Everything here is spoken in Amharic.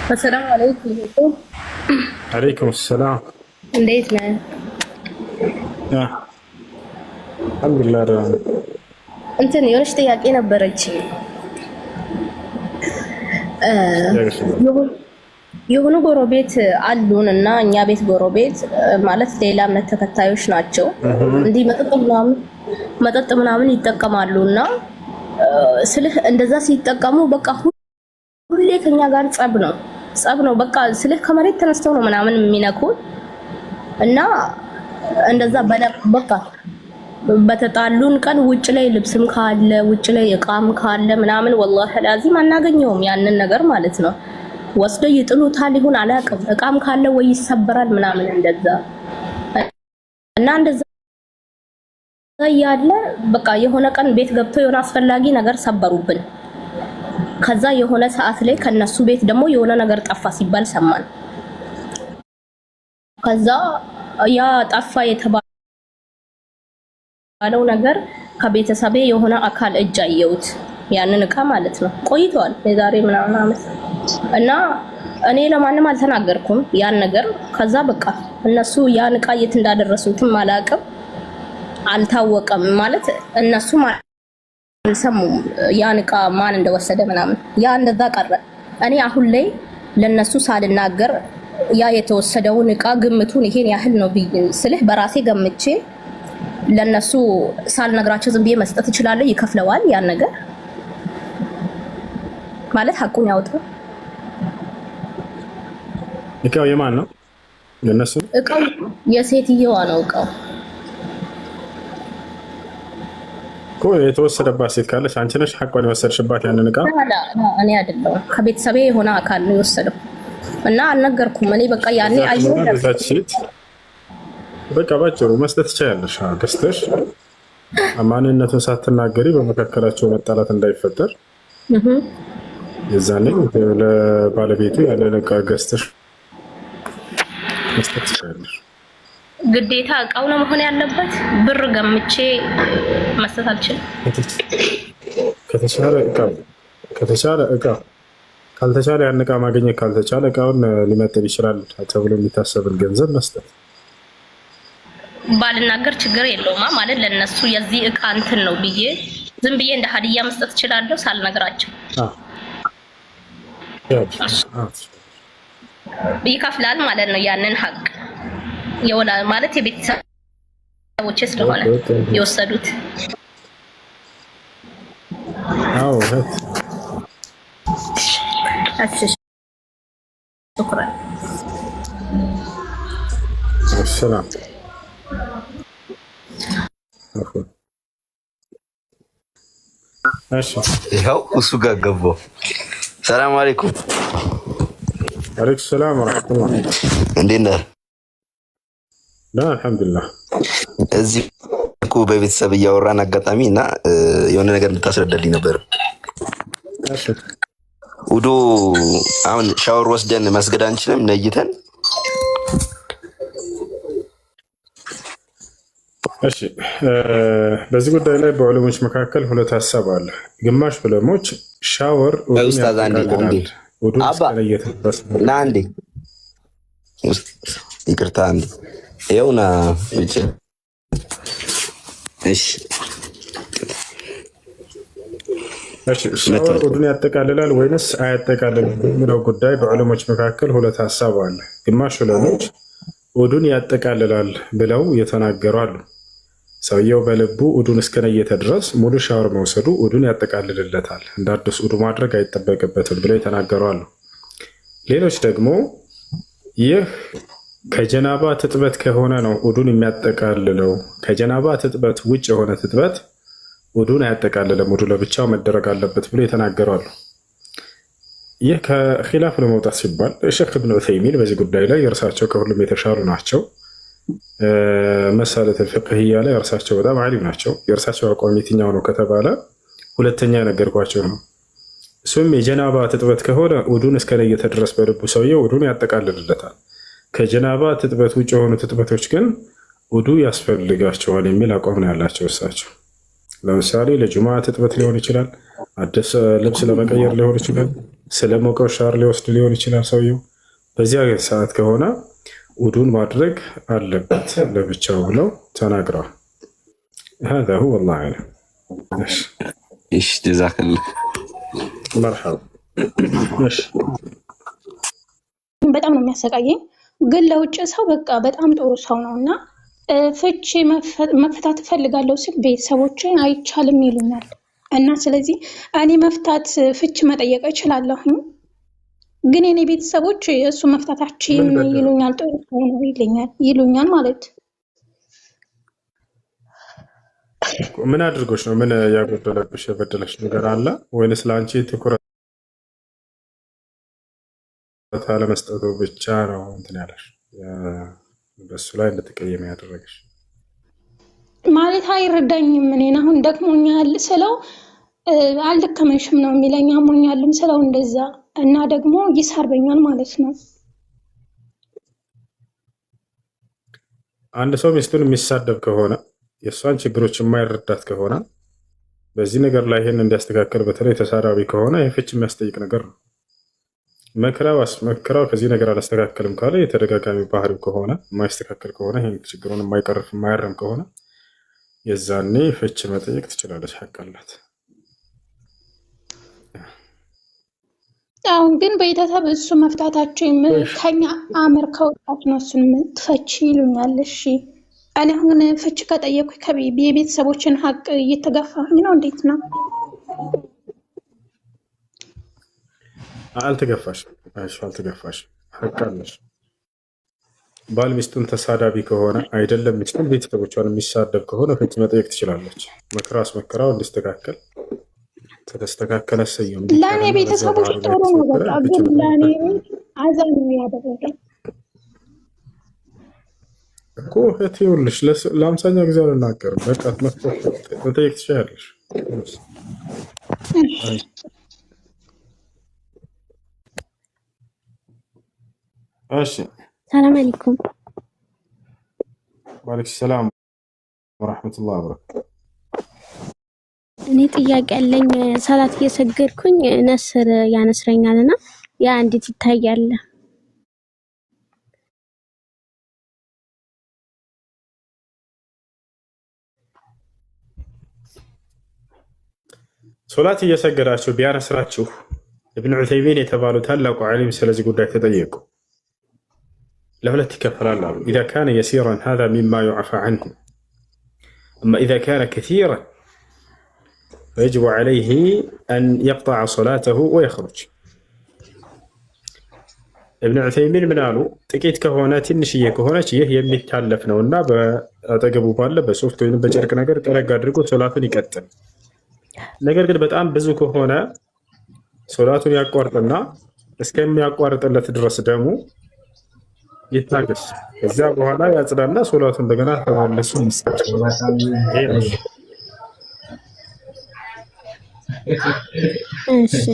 السلام عليكم. عليكم السلام. እንዴት ነህ? አልሐምዱሊላህ ደህና ነኝ። እንትን የሆነች ጥያቄ ነበረች። የሆኑ ጎረቤት አሉን እና እኛ ቤት ጎረቤት ማለት ሌላ እምነት ተከታዮች ናቸው። እንዲህ መጠጥ ምናምን ይጠቀማሉ እና ስልህ እንደዛ ሲጠቀሙ በቃ ሁሌ ከኛ ጋር ጸብ ነው። በቃ ስልህ ከመሬት ተነስተው ነው ምናምን የሚነኩት እና እንደዛ በቃ በተጣሉን ቀን ውጭ ላይ ልብስም ካለ ውጭ ላይ እቃም ካለ ምናምን ወላሂ ላዚም አናገኘውም ያንን ነገር ማለት ነው። ወስደው ይጥሉታል ይሁን አላውቅም። እቃም ካለ ወይ ይሰበራል ምናምን እንደዛ እና እንደዛ ያለ በቃ የሆነ ቀን ቤት ገብተው የሆነ አስፈላጊ ነገር ሰበሩብን። ከዛ የሆነ ሰዓት ላይ ከነሱ ቤት ደግሞ የሆነ ነገር ጠፋ ሲባል ሰማን። ከዛ ያ ጠፋ የተባለው ነገር ከቤተሰቤ የሆነ አካል እጅ አየሁት። ያንን እቃ ማለት ነው ቆይቷል የዛሬ ምናምን አመት እና እኔ ለማንም አልተናገርኩም ያን ነገር። ከዛ በቃ እነሱ ያን እቃ የት እንዳደረሱትም አላውቅም፣ አልታወቀም ማለት እነሱ አልሰሙም ያን እቃ ማን እንደወሰደ ምናምን። ያ እንደዛ ቀረ። እኔ አሁን ላይ ለነሱ ሳልናገር ያ የተወሰደውን እቃ ግምቱን ይሄን ያህል ነው ስልህ በራሴ ገምቼ ለነሱ ሳልነግራቸው ዝም ብዬ መስጠት እችላለሁ። ይከፍለዋል ያን ነገር ማለት ሐቁን ያወጣው። እቃው የማን ነው? ለነሱ እቃው የሴትየዋ ነው። እቃው እኮ የተወሰደባት ሴት ካለች አንቺ ነሽ ሐቋን የወሰድሽባት ያንን እቃ? እኔ አይደለሁም፣ ከቤተሰቤ የሆነ አካል ነው የወሰደው እና አልነገርኩም። እኔ በቃ ያኔ አየሁ ሴት በቃ ባጭሩ መስጠት ትችያለሽ። ገዝተሽ ማንነቱን ሳትናገሪ በመካከላቸው መጣላት እንዳይፈጠር የዛኔ ለባለቤቱ ያለን እቃ ገዝተሽ መስጠት ትችያለሽ። ግዴታ እቃው ነው መሆን ያለበት? ብር ገምቼ መስጠት አልችልም? ከተቻለ እቃ ካልተቻለ ያን እቃ ማግኘት ካልተቻለ እቃውን ሊመጥብ ይችላል ተብሎ የሚታሰብን ገንዘብ መስጠት። ባልናገር ችግር የለውማ ማለት ለነሱ የዚህ እቃ እንትን ነው ብዬ ዝም ብዬ እንደ ሀዲያ መስጠት እችላለሁ ሳልነግራቸው። ይከፍላል ማለት ነው ያንን ሀቅ የወላ ማለት የቤተሰቦቼ ስለሆነ የወሰዱት። አዎ شكرا. السلام. ماشي ይኸው እሱ ጋር ገባሁ። ሰላም አለይኩም። عليك السلام ورحمة الله. እንዴት ነህ? لا الحمد لله. እዚህ እኮ በቤተሰብ እያወራን አጋጣሚ እና የሆነ ነገር እንድታስረዳልኝ ነበር። እሺ ውዶ አሁን ሻወር ወስደን መስገድ አንችልም ነይተን? እሺ በዚህ ጉዳይ ላይ በዑለሞች መካከል ሁለት ሀሳብ አለ። ግማሽ ዑለሞች ሻወር ኡስታዝ አንዴ ይቅርታ አንዴ ይኸውና ብቻ እሺ ሻወር ውዱን ያጠቃልላል ወይንስ አያጠቃልልም የሚለው ጉዳይ በዑለሞች መካከል ሁለት ሀሳብ አለ። ግማሽ ዑለሞች ውዱን ያጠቃልላል ብለው የተናገሩ አሉ። ሰውየው በልቡ ውዱን እስከነየተ ድረስ ሙሉ ሻወር መውሰዱ ውዱን ያጠቃልልለታል፣ እንደ አዲስ ውዱ ማድረግ አይጠበቅበትም ብለው የተናገሩ አሉ። ሌሎች ደግሞ ይህ ከጀናባ ትጥበት ከሆነ ነው ውዱን የሚያጠቃልለው፣ ከጀናባ ትጥበት ውጭ የሆነ ትጥበት ውዱን አያጠቃልልም፣ ውዱ ለብቻው መደረግ አለበት ብሎ የተናገሩ አሉ። ይህ ከኺላፍ ለመውጣት ሲባል ሼክ ኢብኑ ዑሰይሚን በዚህ ጉዳይ ላይ የእርሳቸው ከሁሉም የተሻሉ ናቸው። መሳለት الفقهية ላይ እርሳቸው በጣም ዓሊም ናቸው። የእርሳቸው አቋም የትኛው ነው ከተባለ ሁለተኛ ነገርኳቸው ነው። እሱም የጀናባ ትጥበት ከሆነ ውዱን እስከነየተ ድረስ በልቡ ሰውየው ውዱን ያጠቃልልለታል። ከጀናባ ትጥበት ውጭ የሆኑ ትጥበቶች ግን ውዱ ያስፈልጋቸዋል የሚል አቋም ነው ያላቸው እርሳቸው። ለምሳሌ ለጁሙዓ ትጥበት ሊሆን ይችላል፣ አዲስ ልብስ ለመቀየር ሊሆን ይችላል፣ ስለሞቀው ሻር ሊወስድ ሊሆን ይችላል ሰውየው። በዚያ ሰዓት ከሆነ ውዱን ማድረግ አለበት ለብቻው ብለው ተናግረዋል። هذا هو والله أعلم. ايش جزاك الله مرحبا. በጣም ነው የሚያሰቃየኝ። ግን ለውጭ ሰው በቃ በጣም ጥሩ ሰው ነውና ፍቺ መፍታት እፈልጋለሁ ሲል ቤተሰቦቼ አይቻልም ይሉኛል። እና ስለዚህ እኔ መፍታት ፍቺ መጠየቅ እችላለሁ። ግን የኔ ቤተሰቦች እሱ መፍታታችን ይሉኛል፣ ጥሩ ሰው ነው ይሉኛል ማለት ምን አድርጎሽ ነው? ምን ያጎደለብሽ የበደለሽ ነገር አለ ወይንስ ለአንቺ ትኩረት አለመስጠቱ ብቻ ነው እንትን ያለሽ በሱ ላይ እንድትቀየም ያደረገሽ? ማለት አይረዳኝም። እኔን አሁን ደክሞኛል ስለው አልደከመሽም ነው የሚለኝ፣ አሞኛልም ስለው እንደዛ እና ደግሞ ይሰርበኛል ማለት ነው። አንድ ሰው ሚስቱን የሚሳደብ ከሆነ የእሷን ችግሮች የማይረዳት ከሆነ በዚህ ነገር ላይ ይህን እንዲያስተካከል በተለይ ተሳዳቢ ከሆነ ይህ ፍች የሚያስጠይቅ ነገር ነው። መክራው ከዚህ ነገር አላስተካከልም ካለ የተደጋጋሚ ባህሪው ከሆነ የማይስተካከል ከሆነ ይህን ችግሩን የማይቀርፍ የማያረም ከሆነ የዛኔ ፍች መጠየቅ ትችላለች። ሐቅ አላት። አሁን ግን ቤተሰብ እሱ መፍታታችን ከኛ አመር ከወጣት ነው እሱን ትፈቺ ይሉኛል። እሺ እኔ አሁን ፍች ከጠየኩ የቤተሰቦችን ሐቅ እየተጋፋሁኝ ነው። እንዴት ነው? አልተገፋሽም። አልተገፋሽም። ሐቅ አለሽ። ባል ሚስቱን ተሳዳቢ ከሆነ አይደለም ሚስቱን ቤተሰቦቿን የሚሳደብ ከሆነ ፍች መጠየቅ ትችላለች። መከራ አስመከራው እንዲስተካከል ከተስተካከለ ሰየው። ለእኔ ቤተሰቦች ጥሩ ነው። በቃ ግን ለእኔ አዛኝ ነው ያደረገኝ እኮ እህቴ። ይኸውልሽ ለአምሳኛ ጊዜ አልናገርም። በቃ መጠየቅ ትችላለሽ። እሺ ሰላም አለይኩም። ወአለይኩም ሰላም ወራህመቱላሂ ወበረካቱ። እኔ ጥያቄ ያለኝ ሰላት እየሰገድኩኝ ነስር ያነስረኛልና ያ እንዴት ይታያል? ሶላት እየሰገዳችሁ ቢያነስራችሁ ኢብኑ ዑሰይሚን የተባሉ ታላቁ ዓሊም ስለዚህ ጉዳይ ተጠየቁ። ለሁለት ይከፈላል አሉ። ኢዛ ካነ የሲራን ሃዛ ሚማ ዩዕፋ ዐንሁ አማ ኢዛ ካነ ከሲራን ፈየጅቡ ዐለይሂ አን የቅጠዐ ሶላተሁ ወየኽሩጅ። ኢብኑ ዑሰይሚን ምን አሉ? ጥቂት ከሆነ ትንሽዬ ከሆነች ይህ የሚታለፍ ነውና በአጠገቡ ባለ በሶፍት ወይም በጨርቅ ነገር ጠረግ አድርጎ ሶላቱን ይቀጥል። ነገር ግን በጣም ብዙ ከሆነ ሶላቱን ያቋርጥና እስከሚያቋርጥለት ድረስ ደግሞ ይታገስ። ከዚያ በኋላ ያጽዳና ሶላቱን እንደገና ተመልሶ ይስገድ። እሺ